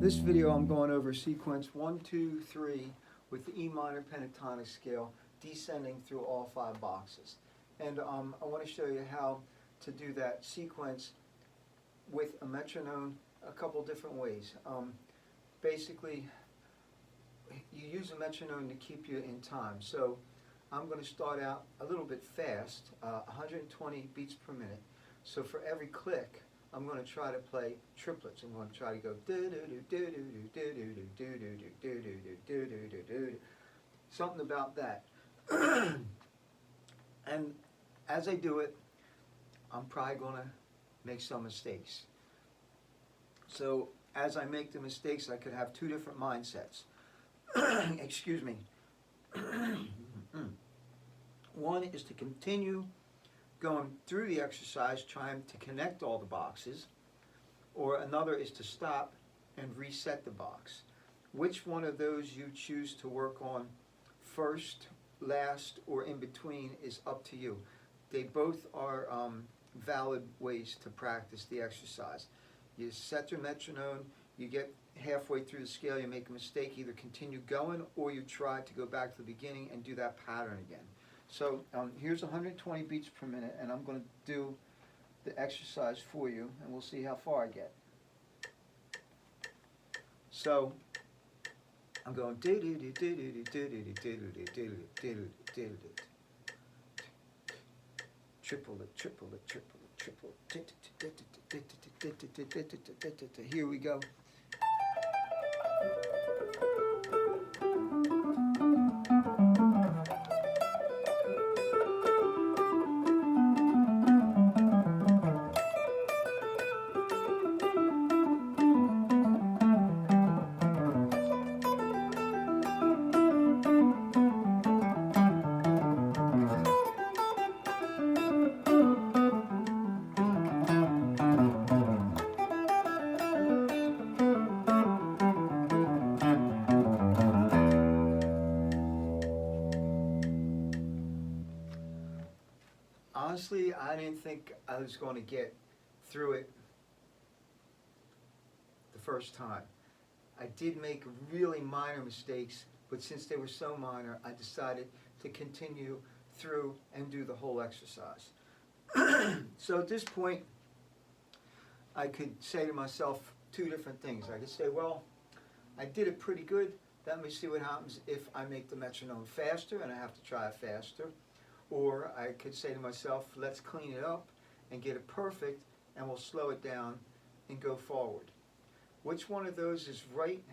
This video I'm going over sequence 1, 2, 3 with the E minor pentatonic scale descending through all 5 boxes. And I want to show you how to do that sequence with a metronome a couple different ways. Basically, you use a metronome to keep you in time. So I'm going to start out a little bit fast, 120 beats per minute. So for every click, I'm going to try to play triplets. I'm going to try to go do do do do do do do do do do do do do do do, something about that. And as I do it, I'm probably going to make some mistakes. So as I make the mistakes, I could have 2 different mindsets. Excuse me. One is to continue going through the exercise, trying to connect all the boxes, or another is to stop and reset the box. Which one of those you choose to work on first, last, or in between is up to you. They both are valid ways to practice the exercise. You set your metronome, you get halfway through the scale, you make a mistake, either continue going or you try to go back to the beginning and do that pattern again. So here's 120 beats per minute, and I'm going to do the exercise for you, and we'll see how far I get. So I'm going do do do do do do do do do do do triple it, triple it, triple it, triple it. Here we go. Honestly, I didn't think I was going to get through it the first time. I did make really minor mistakes, but since they were so minor, I decided to continue through and do the whole exercise. So at this point, I could say to myself 2 different things. I could say, well, I did it pretty good. Let me see what happens if I make the metronome faster and I have to try it faster. Or I could say to myself, let's clean it up and get it perfect, and we'll slow it down and go forward. Which one of those is right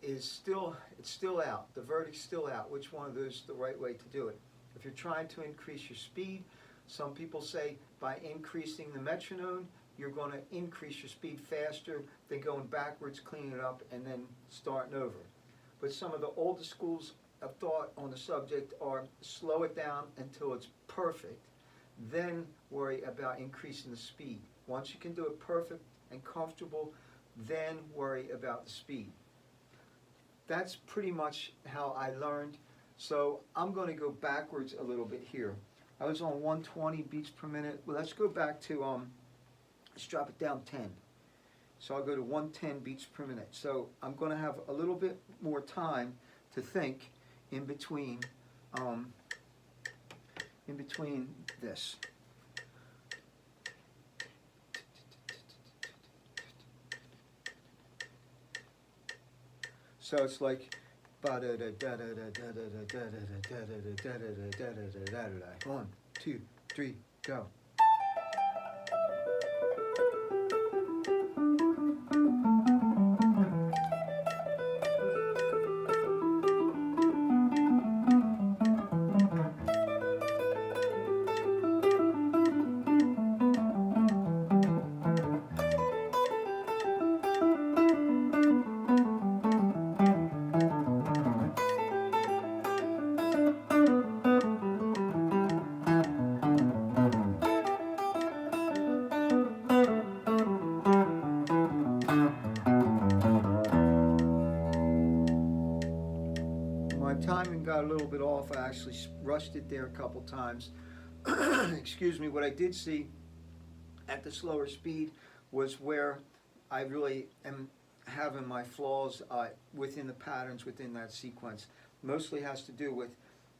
is still, it's still out. The verdict's still out. Which one of those is the right way to do it? If you're trying to increase your speed, some people say by increasing the metronome, you're going to increase your speed faster than going backwards, cleaning it up, and then starting over. But some of the older schools of thought on the subject are slow it down until it's perfect, then worry about increasing the speed. Once you can do it perfect and comfortable, then worry about the speed. That's pretty much how I learned. So I'm going to go backwards a little bit here. I was on 120 beats per minute. Well, let's go back to, let's drop it down 10. So I'll go to 110 beats per minute. So I'm going to have a little bit more time to think in between this. So it's like 1, 2, 3, go. Timing got a little bit off. I actually rushed it there a couple times. Excuse me. What I did see at the slower speed was where I really am having my flaws within the patterns within that sequence. Mostly has to do with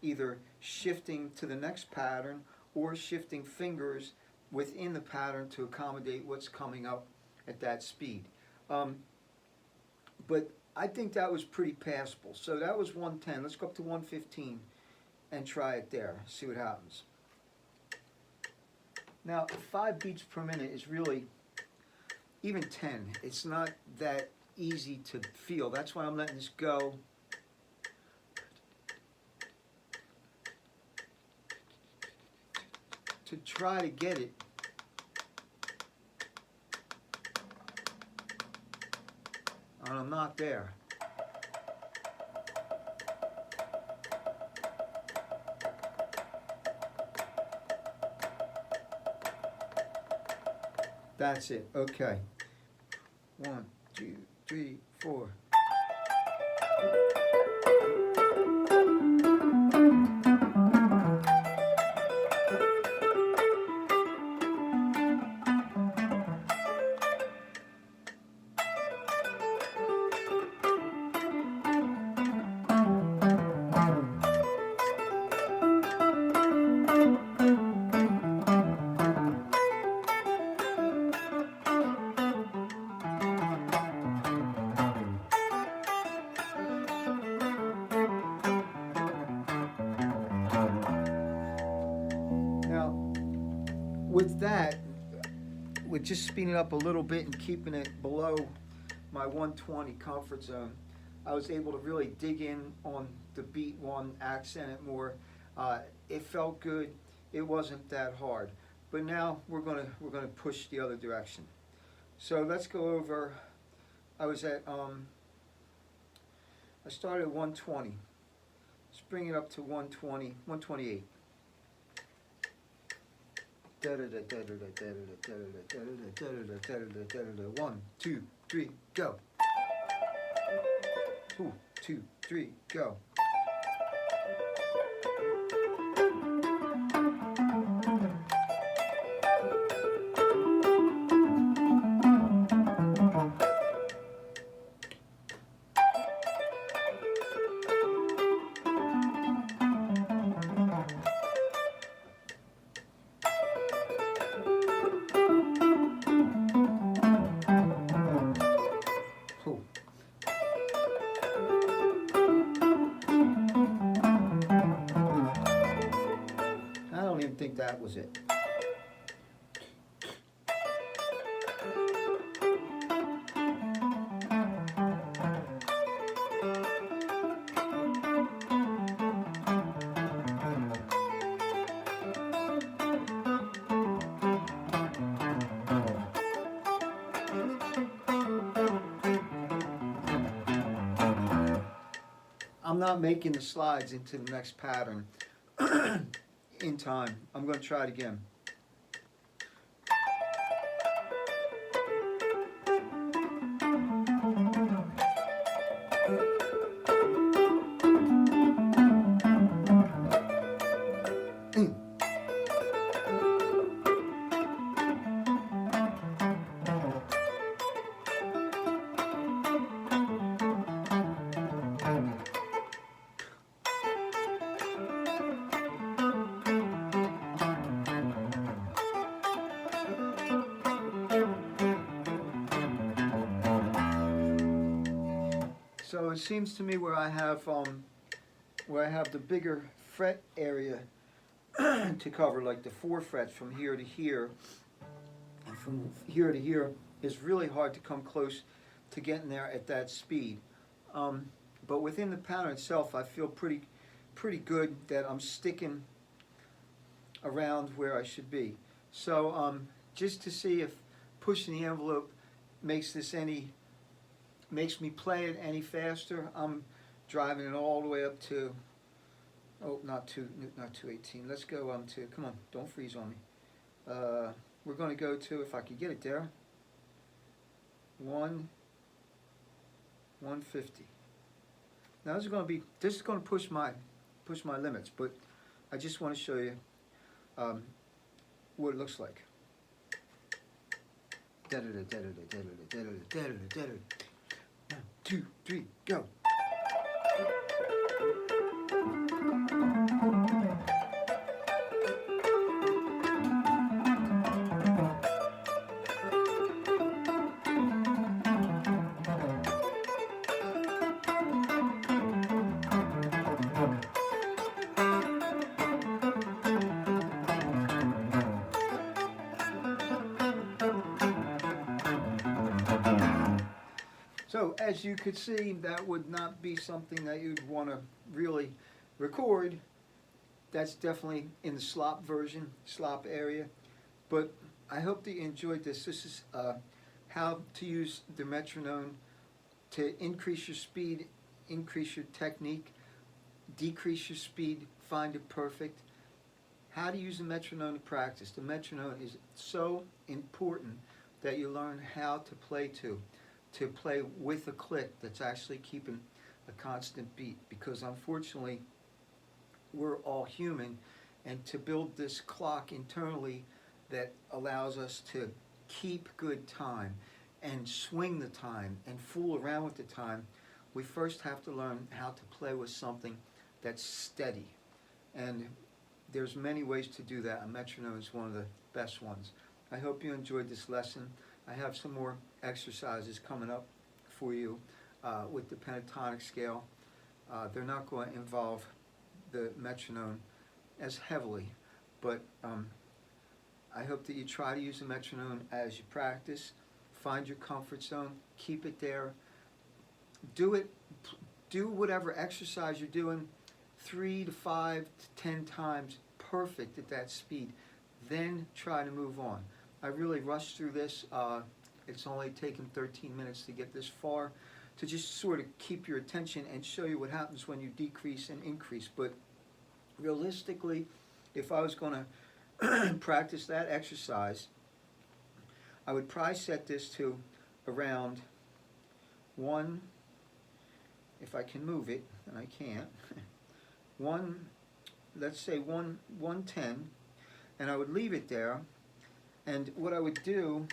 either shifting to the next pattern or shifting fingers within the pattern to accommodate what's coming up at that speed. But I think that was pretty passable. So that was 110. Let's go up to 115 and try it there. See what happens. Now, 5 beats per minute is really, even 10, it's not that easy to feel. That's why I'm letting this go. To try to get it. And I'm not there. That's it. Okay. 1, 2, 3, 4. With that, with just speeding it up a little bit and keeping it below my 120 comfort zone, I was able to really dig in on the beat one, accent it more. It felt good. It wasn't that hard. But now we're gonna push the other direction. So let's go over. I was at I started at 120. Let's bring it up to 120, 128. 1, 2, 3, go. 2, 2, 3, go. I don't even think that was it. I'm not making the slides into the next pattern in time. I'm going to try it again. So it seems to me where I have the bigger fret area to cover, like the 4 frets from here to here, and from here to here, is really hard to come close to getting there at that speed. But within the pattern itself, I feel pretty good that I'm sticking around where I should be. So just to see if pushing the envelope makes me play it any faster, I'm driving it all the way up to, not 218. Let's go to, come on, don't freeze on me. We're going to go to, if I could get it there, 150. Now this is going to push my limits, but I just want to show you what it looks like. 2, 3, go. So as you could see, that would not be something that you'd want to really record. That's definitely in the slop version, slop area. But I hope that you enjoyed this. This is how to use the metronome to increase your speed, increase your technique, decrease your speed, find it perfect. How to use the metronome to practice. The metronome is so important that you learn how to play play with a click that's actually keeping a constant beat, because unfortunately we're all human, and to build this clock internally that allows us to keep good time and swing the time and fool around with the time, we first have to learn how to play with something that's steady. And there's many ways to do that. A metronome is one of the best ones. I hope you enjoyed this lesson. I have some more exercises coming up for you with the pentatonic scale. They're not going to involve the metronome as heavily, but I hope that you try to use the metronome as you practice. Find your comfort zone, keep it there. Do whatever exercise you're doing 3 to 5 to 10 times perfect at that speed. Then try to move on. I really rushed through this. It's only taken 13 minutes to get this far, to just sort of keep your attention and show you what happens when you decrease and increase. But realistically, if I was going to practice that exercise, I would probably set this to around 1, if I can move it, and I can't, let's say 110, and I would leave it there. And what I would do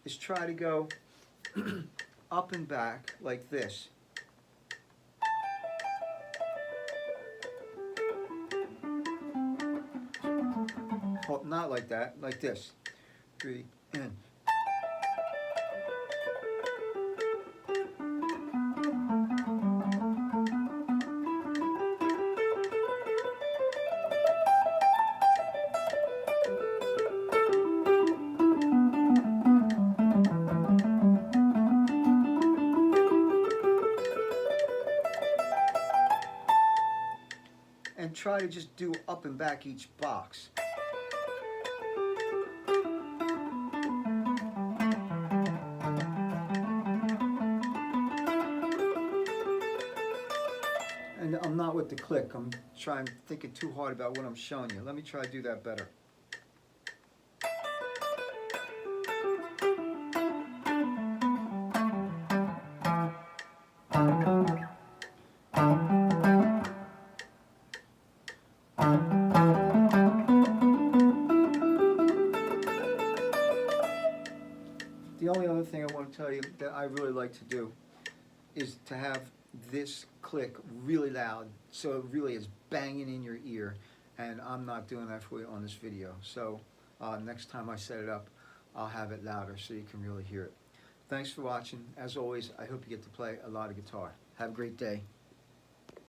is try to go up and back like this. Well, not like that, like this. 3 and try to just do up and back each box. And I'm not with the click. I'm thinking too hard about what I'm showing you. Let me try to do that better. The only other thing I want to tell you that I really like to do is to have this click really loud, so it really is banging in your ear, and I'm not doing that for you on this video. So next time I set it up, I'll have it louder so you can really hear it. Thanks for watching. As always, I hope you get to play a lot of guitar. Have a great day.